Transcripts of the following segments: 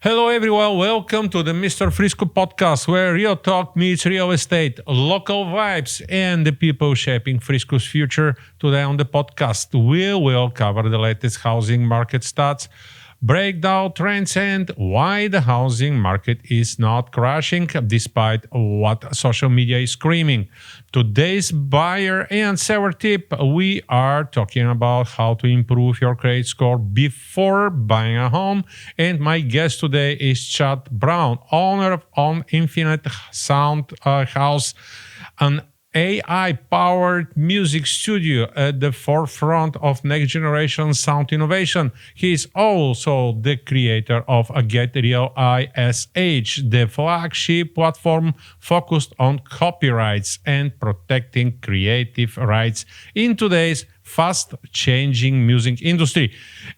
Hello everyone, welcome to the MisterFrisco Podcast, where real talk meets real estate, local vibes, and the people shaping Frisco's future. Today on the podcast, we will cover the latest housing market stats, break down trends, and why the housing market is not crashing despite what social media is screaming. Today's buyer and seller tip, we are talking about how to improve your credit score before buying a home. And my guest today is Chad Brown, owner of On Infinite Sound House, an AI-powered music studio at the forefront of next-generation sound innovation. He is also the creator of Get Real ISH, the flagship platform focused on copyrights and protecting creative rights in today's fast-changing music industry.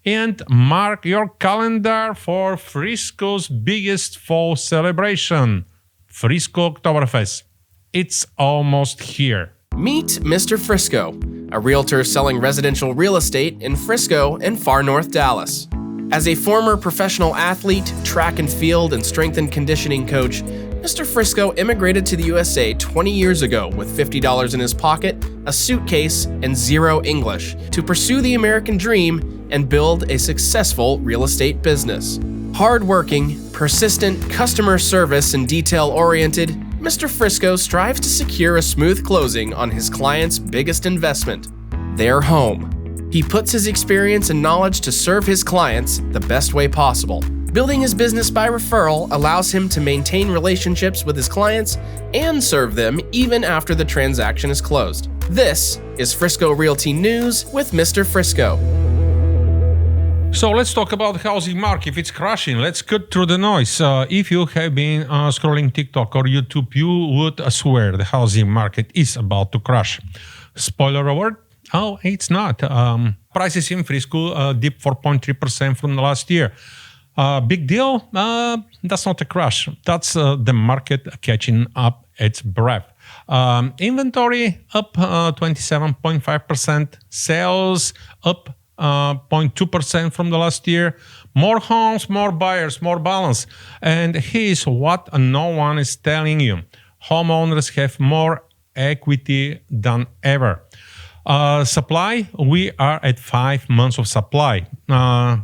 And mark your calendar for Frisco's biggest fall celebration, Frisco Oktoberfest. It's almost here. Meet MisterFrisco, a realtor selling residential real estate in Frisco and far north Dallas. As a former professional athlete, track and field, and strength and conditioning coach, MisterFrisco immigrated to the USA 20 years ago with $50 in his pocket, a suitcase, and zero English to pursue the American dream and build a successful real estate business. Hardworking, persistent, customer service, and detail-oriented, MisterFrisco strives to secure a smooth closing on his client's biggest investment, their home. He puts his experience and knowledge to serve his clients the best way possible. Building his business by referral allows him to maintain relationships with his clients and serve them even after the transaction is closed. This is Frisco Realty News with MisterFrisco. So let's talk about the housing market. If it's crashing, let's cut through the noise. If you have been scrolling TikTok or YouTube, you would swear the housing market is about to crash. Spoiler alert, oh, it's not. Prices in Frisco dipped 4.3% from the last year. Big deal? That's not a crash. That's the market catching up its breath. Inventory up 27.5%. Sales up 0.2% from the last year. More homes, more buyers, more balance. And here's what no one is telling you. Homeowners have more equity than ever. Supply, we are at 5 months of supply,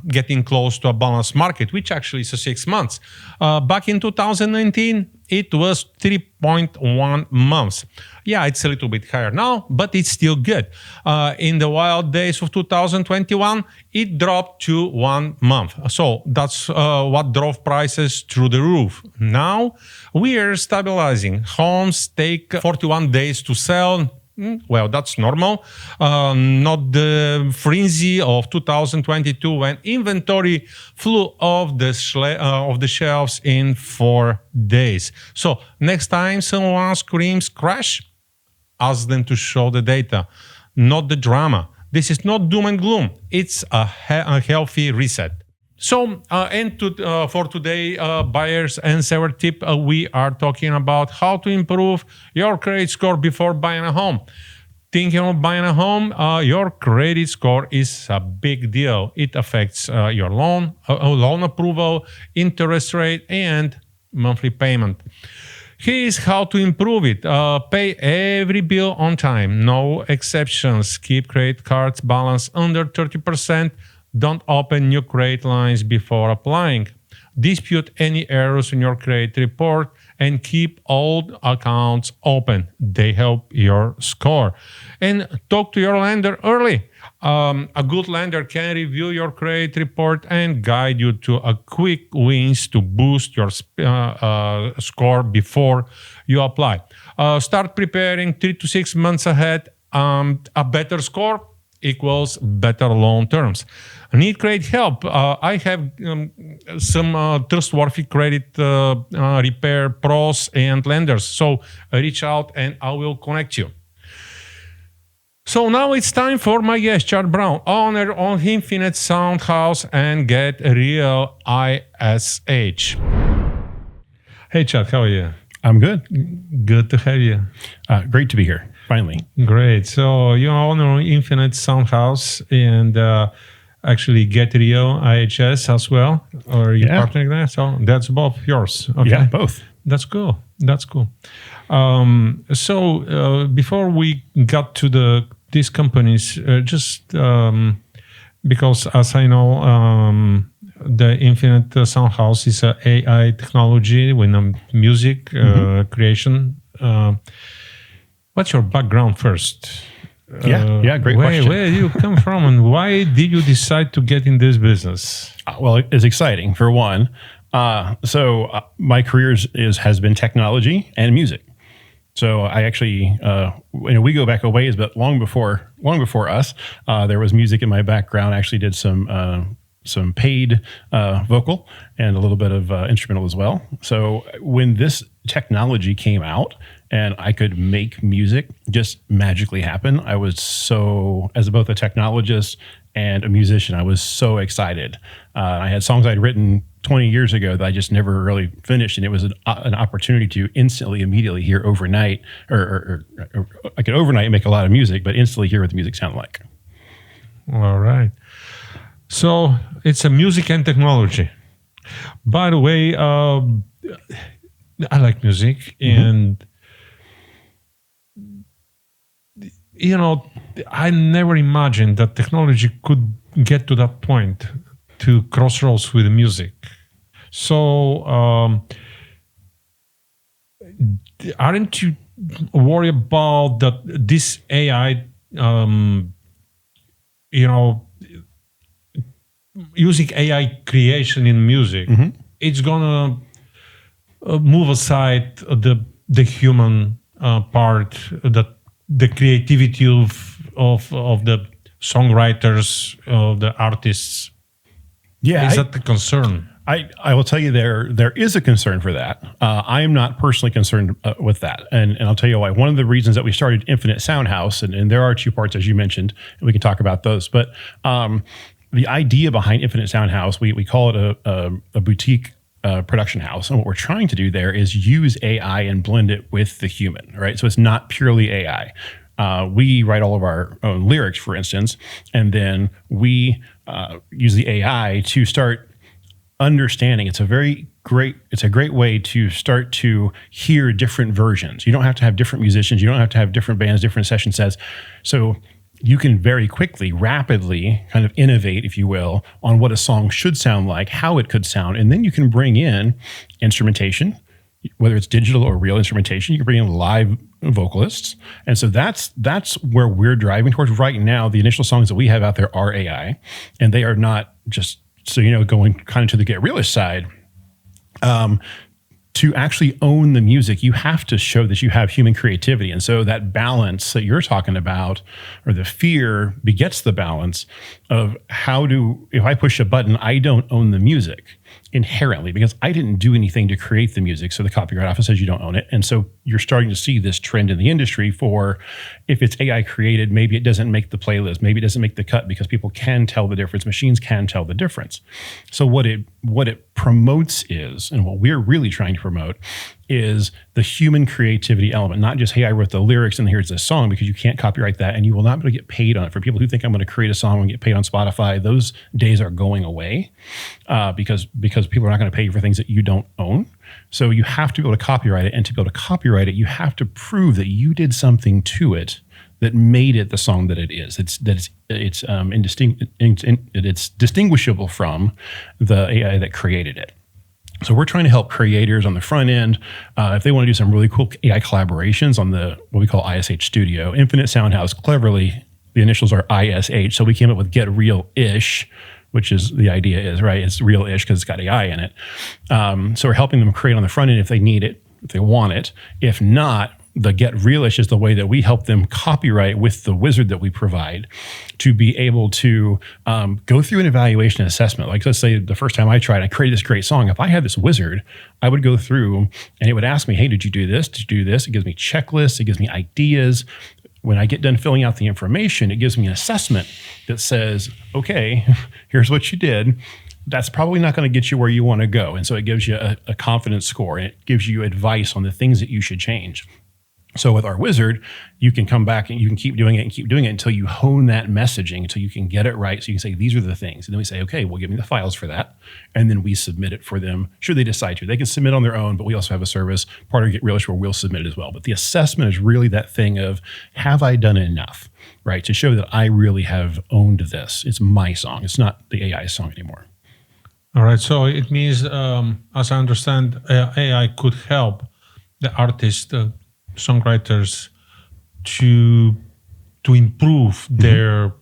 getting close to a balanced market, which actually is 6 months. Back in 2019, it was 3.1 months. Yeah, it's a little bit higher now, but it's still good. In the wild days of 2021, it dropped to 1 month. So that's what drove prices through the roof. Now we are stabilizing. Homes take 41 days to sell. Well, that's normal. Not the frenzy of 2022 when inventory flew off the shelves in 4 days. So next time someone screams crash, ask them to show the data, not the drama. This is not doom and gloom. It's a healthy reset. So, for today, buyers and seller tip, we are talking about how to improve your credit score before buying a home. Thinking of buying a home, your credit score is a big deal. It affects your loan approval, interest rate, and monthly payment. Here's how to improve it. Pay every bill on time, no exceptions. Keep credit cards balance under 30%. Don't open new credit lines before applying. Dispute any errors in your credit report and keep old accounts open. They help your score. And talk to your lender early. A good lender can review your credit report and guide you to a quick wins to boost your score before you apply. Start preparing 3 to 6 months ahead. A better score equals better loan terms. Need credit help? I have some trustworthy credit repair pros and lenders. So reach out and I will connect you. So now it's time for my guest, Chad Brown, owner of Infinite Sound House and Get Real ISH. Hey, Chad, how are you? I'm good. Good to have you. Great to be here, finally. Great. So you own Infinite Sound House, and actually Get Rio, IHS as well, or you partnering there? So that's both yours. Okay. Yeah, both. That's cool. So before we got to these companies, because as I know, the Infinite Sound House is a AI technology with music creation. What's your background first? Great question. Where do you come from, and why did you decide to get in this business? Well, it's exciting for one. My career has been technology and music. So I actually, we go back a ways, but long before us, there was music in my background. I actually did some paid vocal and a little bit of instrumental as well. So when this technology came out and I could make music just magically happen, I was so, as both a technologist and a musician, I was so excited. I had songs I'd written 20 years ago that I just never really finished, and it was an opportunity to immediately hear overnight, or I could overnight make a lot of music, but instantly hear what the music sounded like. All right. So it's a music and technology. By the way, I like music, and I never imagined that technology could get to that point, to crossroads with music. So aren't you worried about that this AI, using AI creation in music, it's gonna move aside the human part, the creativity of the songwriters, of the artists? Yeah, is that the concern? I will tell you there is a concern for that. I am not personally concerned with that. And I'll tell you why. One of the reasons that we started Infinite Sound House, and there are two parts, as you mentioned, and we can talk about those. But the idea behind Infinite Sound House, we call it a boutique production house. And what we're trying to do there is use AI and blend it with the human, right? So it's not purely AI. We write all of our own lyrics, for instance, and then we use the AI to start understanding. It's a great way to start to hear different versions. You don't have to have different musicians. You don't have to have different bands, different session sets. So you can very quickly, rapidly kind of innovate, if you will, on what a song should sound like, how it could sound. And then you can bring in instrumentation, whether it's digital or real instrumentation. You can bring in live vocalists. And so that's where we're driving towards right now. The initial songs that we have out there are AI, and they are not just, going kind of to the Get Realist side. To actually own the music, you have to show that you have human creativity. And so that balance that you're talking about, or the fear, begets the balance of if I push a button, I don't own the music inherently because I didn't do anything to create the music. So the Copyright Office says you don't own it. And so you're starting to see this trend in the industry for, if it's AI created, maybe it doesn't make the playlist, maybe it doesn't make the cut, because people can tell the difference. Machines can tell the difference. So what it promotes is, and what we're really trying to promote, is the human creativity element. Not just, hey, I wrote the lyrics and here's this song, because you can't copyright that and you will not be able to get paid on it. For people who think I'm going to create a song and get paid on Spotify, those days are going away because people are not going to pay you for things that you don't own. So you have to be able to copyright it, and to be able to copyright it, you have to prove that you did something to it that made it the song that it is. It's distinguishable from the AI that created it. So we're trying to help creators on the front end, if they want to do some really cool AI collaborations on what we call ISH Studio. Infinite Sound House, cleverly, the initials are ISH. So we came up with Get Real-ish, which is the idea is, right? It's real-ish because it's got AI in it. So we're helping them create on the front end if they need it, if they want it. If not, the Get Realish is the way that we help them copyright with the wizard that we provide to be able to go through an evaluation and assessment. Like, let's say the first time I tried, I created this great song. If I had this wizard, I would go through and it would ask me, hey, did you do this? Did you do this? It gives me checklists. It gives me ideas. When I get done filling out the information, it gives me an assessment that says, okay, here's what you did. That's probably not going to get you where you want to go. And so it gives you a confidence score, and it gives you advice on the things that you should change. So with our wizard, you can come back and you can keep doing it until you hone that messaging, until you can get it right. So you can say, these are the things. And then we say, okay, well, give me the files for that. And then we submit it for them. Should they decide to. They can submit on their own, but we also have a service, part of Get Realish, where we'll submit it as well. But the assessment is really that thing of, have I done enough, right? To show that I really have owned this. It's my song. It's not the AI song anymore. All right. So it means, as I understand, AI could help the artist, songwriters to improve their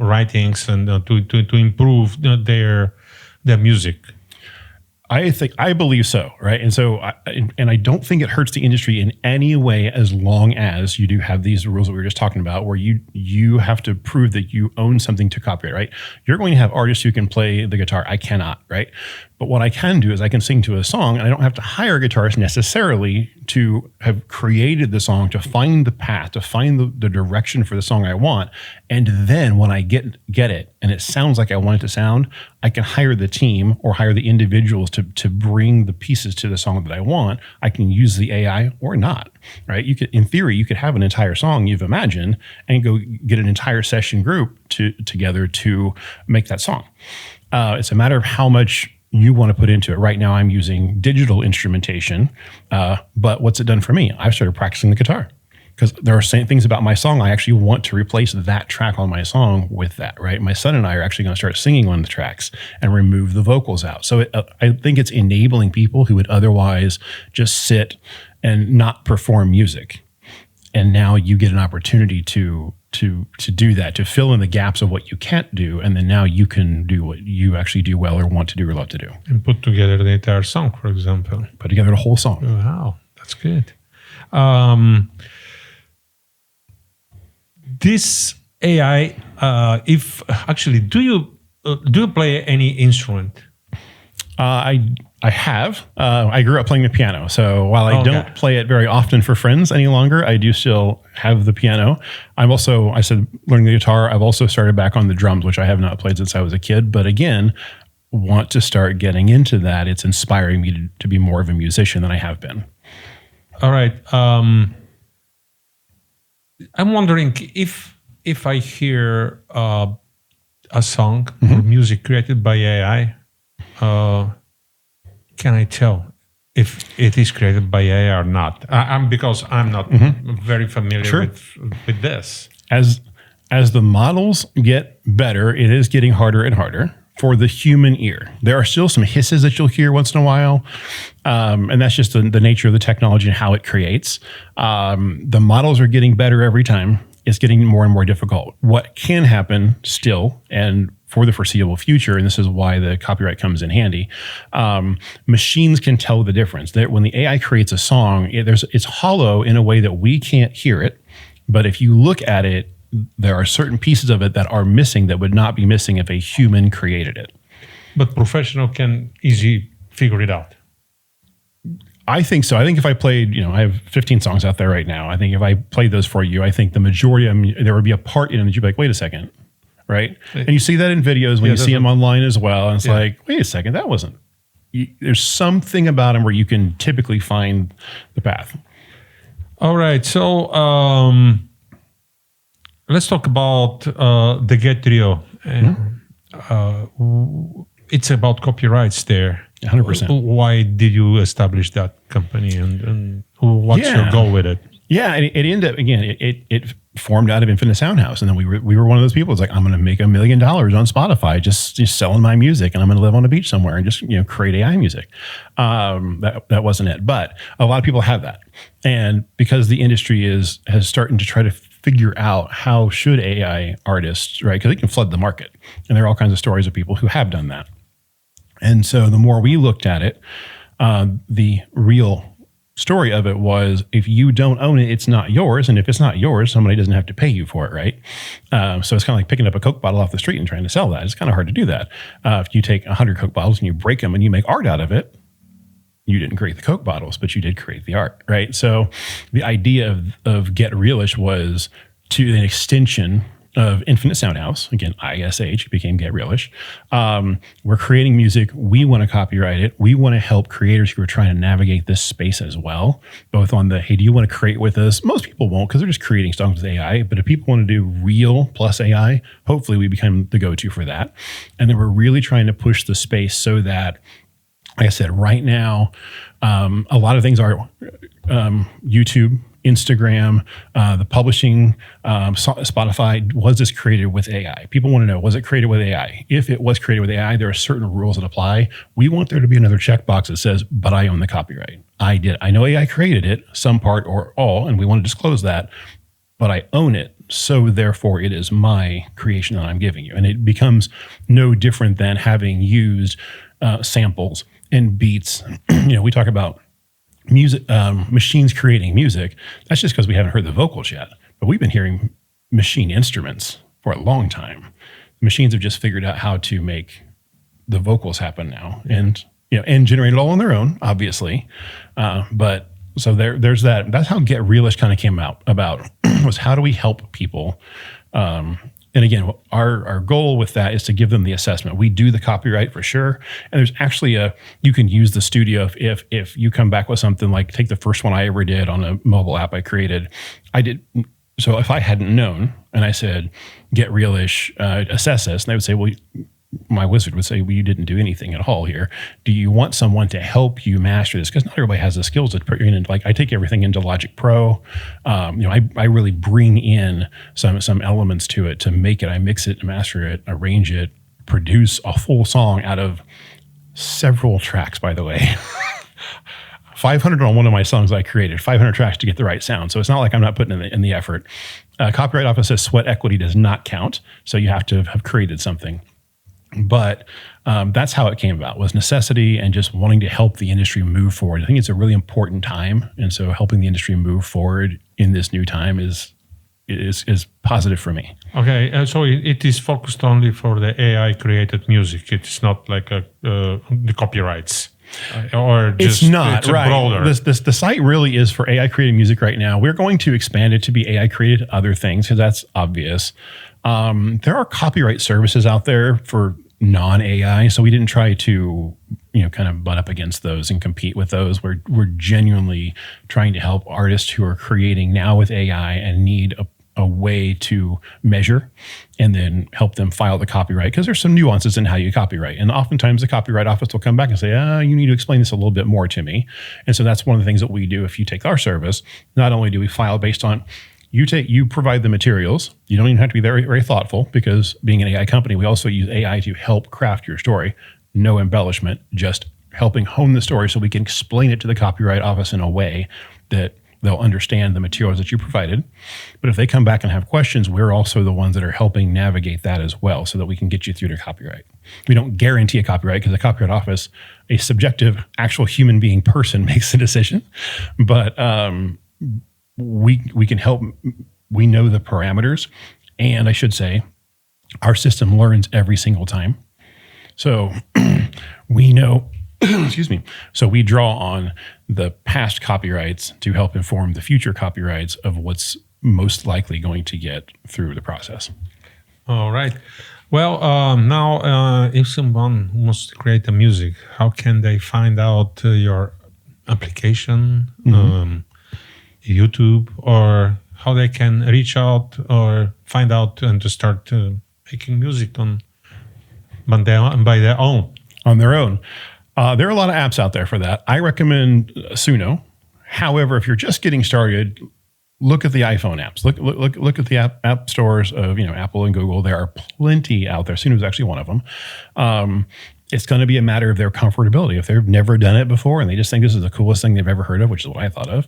writings and to improve their music. I believe so, right? And so, I don't think it hurts the industry in any way, as long as you do have these rules that we were just talking about, where you have to prove that you own something to copyright, right? You're going to have artists who can play the guitar. I cannot, right? But what I can do is I can sing to a song, and I don't have to hire a guitarist necessarily to have created the song, to find the path, to find the direction for the song I want. And then when I get it and it sounds like I want it to sound, I can hire the team or hire the individuals to bring the pieces to the song that I want. I can use the AI or not, right? In theory, you could have an entire song you've imagined and go get an entire session group together to make that song. It's a matter of how much you want to put into it. Right now, I'm using digital instrumentation, but what's it done for me? I've started practicing the guitar, because there are things about my song I actually want to replace that track on my song with that, right? My son and I are actually going to start singing on the tracks and remove the vocals out. So I think it's enabling people who would otherwise just sit and not perform music. And now you get an opportunity to do that, to fill in the gaps of what you can't do. And then now you can do what you actually do well or want to do or love to do. And put together the entire song, for example. Put together the whole song. Wow, that's good. This AI, do you play any instrument? I have. I grew up playing the piano. So while I don't play it very often for friends any longer, I do still have the piano. I said learning the guitar. I've also started back on the drums, which I have not played since I was a kid. But again, want to start getting into that. It's inspiring me to be more of a musician than I have been. All right. I'm wondering if I hear a song or music created by AI, can I tell if it is created by AI or not? Because I'm not very familiar with this. As the models get better, it is getting harder and harder for the human ear. There are still some hisses that you'll hear once in a while, and that's just the nature of the technology and how it creates. The models are getting better every time. It's getting more and more difficult. What can happen still, and for the foreseeable future, and this is why the copyright comes in handy, machines can tell the difference. That when the AI creates a song, it's hollow in a way that we can't hear it. But if you look at it, there are certain pieces of it that are missing that would not be missing if a human created it. But professional can easily figure it out. I think so. I think if I played, I have 15 songs out there right now. I think if I played those for you, I think the majority of them, there would be a part in them that you'd be like, wait a second, right? And you see that in videos when you see them online as well. And it's like, wait a second, that wasn't. There's something about them where you can typically find the path. All right. So let's talk about the Get Rio. It's about copyrights there. 100%. Why did you establish that company, and what's your goal with it? Yeah, and it ended up, again, it formed out of Infinite Sound House. And then we were one of those people. It's like, I'm going to make $1 million on Spotify, just selling my music, and I'm going to live on a beach somewhere and just, create AI music. That wasn't it. But a lot of people have that. And because the industry has started to try to figure out how should AI artists, right? Because they can flood the market. And there are all kinds of stories of people who have done that. And so the more we looked at it, the real story of it was, if you don't own it, it's not yours. And if it's not yours, somebody doesn't have to pay you for it, right? So it's kind of like picking up a Coke bottle off the street and trying to sell that. It's kind of hard to do that. If you take 100 Coke bottles and you break them and you make art out of it, you didn't create the Coke bottles, but you did create the art, right? So the idea of Get Realish was to an extension of Infinite Sound House, again, ISH, became Get Realish. We're creating music. We want to copyright it. We want to help creators who are trying to navigate this space as well, both on the, hey, do you want to create with us? Most people won't because they're just creating songs with AI. But if people want to do real plus AI, hopefully we become the go-to for that. And then we're really trying to push the space so that, like I said, right now, a lot of things are YouTube, Instagram, the publishing, Spotify. Was this created with AI? People want to know, was it created with AI? If it was created with AI, there are certain rules that apply. We want there to be another checkbox that says, but I own the copyright. I did. I know AI created it, some part or all, and we want to disclose that, but I own it. So therefore it is my creation that I'm giving you. And it becomes no different than having used samples and beats. We talk about music, machines creating music. That's just because we haven't heard the vocals yet. But we've been hearing machine instruments for a long time. Machines have just figured out how to make the vocals happen now, and generate it all on their own, obviously. But so there's that. That's how Get Realish kind of came about. Was how do we help people? And again, our goal with that is to give them the assessment. We do the copyright for sure. And there's actually you can use the studio if you come back with something like, take the first one I ever did on a mobile app I created. So if I hadn't known and I said, Get Realish, assess this, and they would say, well, my wizard would say, well, you didn't do anything at all here. Do you want someone to help you master this? Because not everybody has the skills to put you in. Like I take everything into Logic Pro. I really bring in some elements to it to make it. I mix it, master it, arrange it, produce a full song out of several tracks, by the way. 500 on one of my songs I created, 500 tracks to get the right sound. So it's not like I'm not putting in the effort. Copyright Office says sweat equity does not count. So you have to have created something. But that's how it came about, was necessity and just wanting to help the industry move forward. I think it's a really important time. And so helping the industry move forward in this new time is positive for me. Okay, so it is focused only for the AI created music. It's not like the copyrights. Or just, it's not, right. Broader. The site really is for AI created music right now. We're going to expand it to be AI created other things because that's obvious. There are copyright services out there for non-AI, so we didn't try to kind of butt up against those and compete with those. We're genuinely trying to help artists who are creating now with AI and need a way to measure and then help them file the copyright, because there's some nuances in how you copyright. And oftentimes the Copyright Office will come back and say, you need to explain this a little bit more to me. And so that's one of the things that we do if you take our service. Not only do we file based on, you provide the materials. You don't even have to be very, very thoughtful, because being an AI company, we also use AI to help craft your story. No embellishment, just helping hone the story so we can explain it to the Copyright Office in a way that they'll understand the materials that you provided. But if they come back and have questions, we're also the ones that are helping navigate that as well, so that we can get you through to copyright. We don't guarantee a copyright because the Copyright Office, a subjective, actual human being person, makes the decision. But we can help. We know the parameters, and I should say, our system learns every single time. So we know. Excuse me. So we draw on the past copyrights to help inform the future copyrights of what's most likely going to get through the process. All right. Well, now, if someone wants to create a music, how can they find out your application, YouTube, or how they can reach out or find out and to start making music by their own? On their own. There are a lot of apps out there for that. I recommend Suno. However, if you're just getting started, look at the iPhone apps. Look at the app stores of Apple and Google. There are plenty out there. Suno is actually one of them. It's going to be a matter of their comfortability. If they've never done it before and they just think this is the coolest thing they've ever heard of, which is what I thought of,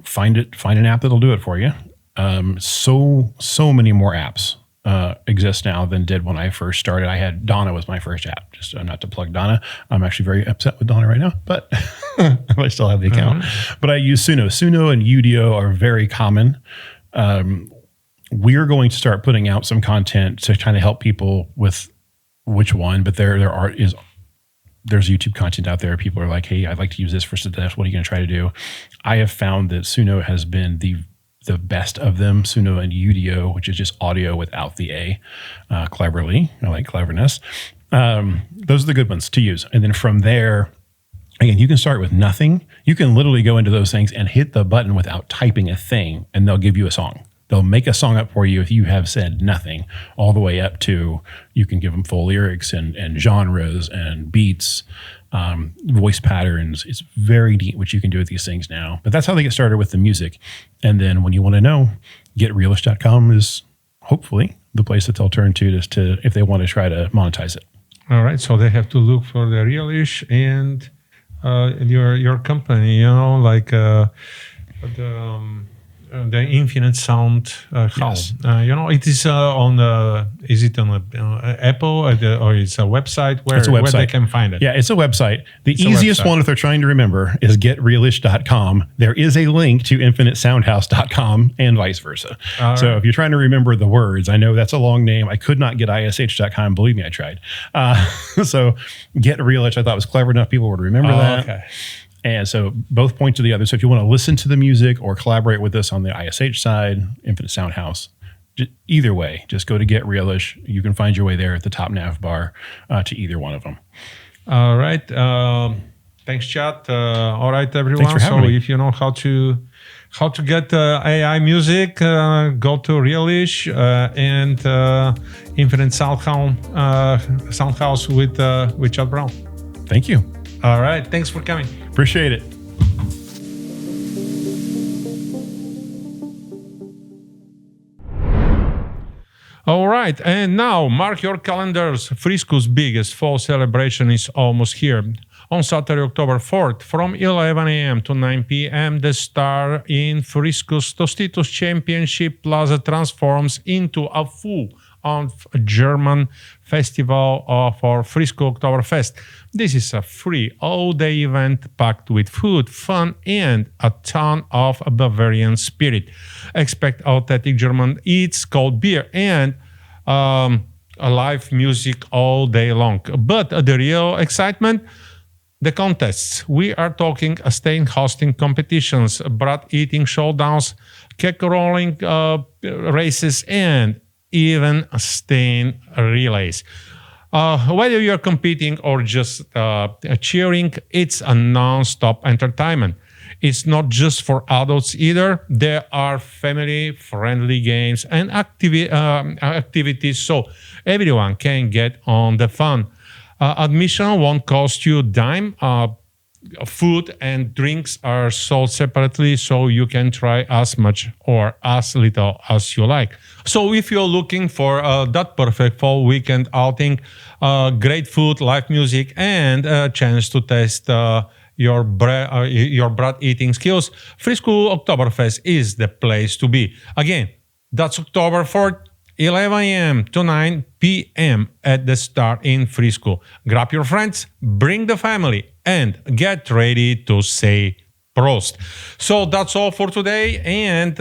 find an app that'll do it for you. So many more apps exist now than did when I first started. I had Donna was my first app. Just not to plug Donna. I'm actually very upset with Donna right now, but I still have the account. But I use Suno. Suno and Udio are very common. We're going to start putting out some content to kind of help people with which one, but there's YouTube content out there. People are like, hey, I'd like to use this for this. What are you going to try to do? I have found that Suno has been the best of them, Suno and Udio, which is just audio without the A. Cleverly, I like cleverness. Those are the good ones to use. And then from there, again, you can start with nothing. You can literally go into those things and hit the button without typing a thing, and they'll give you a song. They'll make a song up for you if you have said nothing, all the way up to you can give them full lyrics and genres and beats, voice patterns. It's very neat what you can do with these things now. But that's how they get started with the music. And then when you want to know, getrealish.com is hopefully the place that they'll turn to just to if they want to try to monetize it. All right. So they have to look for the Realish and your company, like the Infinite Sound House. Yes. It is is it on Apple or it's a website where they can find it? Yeah, it's a website. The easiest one, if they're trying to remember, is getrealish.com. There is a link to infinitesoundhouse.com and vice versa. So if you're trying to remember the words, I know that's a long name. I could not get ish.com. Believe me, I tried. So getrealish, I thought was clever enough people would remember that. Okay. And so both point to the other. So if you want to listen to the music or collaborate with us on the ISH side, Infinite Sound House, either way, just go to Get Realish. You can find your way there at the top nav bar to either one of them. All right. Thanks, Chad. All right, everyone. Thanks for having me. If you know how to get AI music, go to Realish and Infinite Sound House with Chad Brown. Thank you. All right. Thanks for coming. Appreciate it. All right. And now, mark your calendars. Frisco's biggest fall celebration is almost here. On Saturday, October 4th, from 11 a.m. to 9 p.m., the Star in Frisco's Tostitos Championship Plaza transforms into a full-on German festival for Frisco Oktoberfest. This is a free all-day event packed with food, fun, and a ton of Bavarian spirit. Expect authentic German eats, cold beer, and live music all day long. But the real excitement? The contests. We are talking stain hosting competitions, brat eating showdowns, cake rolling races, and even stain relays. Whether you're competing or just cheering, it's a non-stop entertainment. It's not just for adults either. There are family-friendly games and activities, so everyone can get on the fun. Admission won't cost you a dime. Food and drinks are sold separately, so you can try as much or as little as you like. So if you're looking for that perfect fall weekend outing, great food, live music, and a chance to test your brat eating skills, Frisco Oktoberfest is the place to be. Again, that's October 4th, 11 a.m. to 9 p.m. at the Star in Frisco. Grab your friends, bring the family, and get ready to say Prost. So that's all for today. And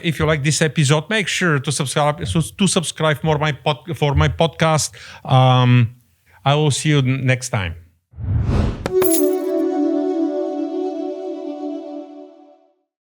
if you like this episode, make sure to subscribe for my podcast. I will see you next time.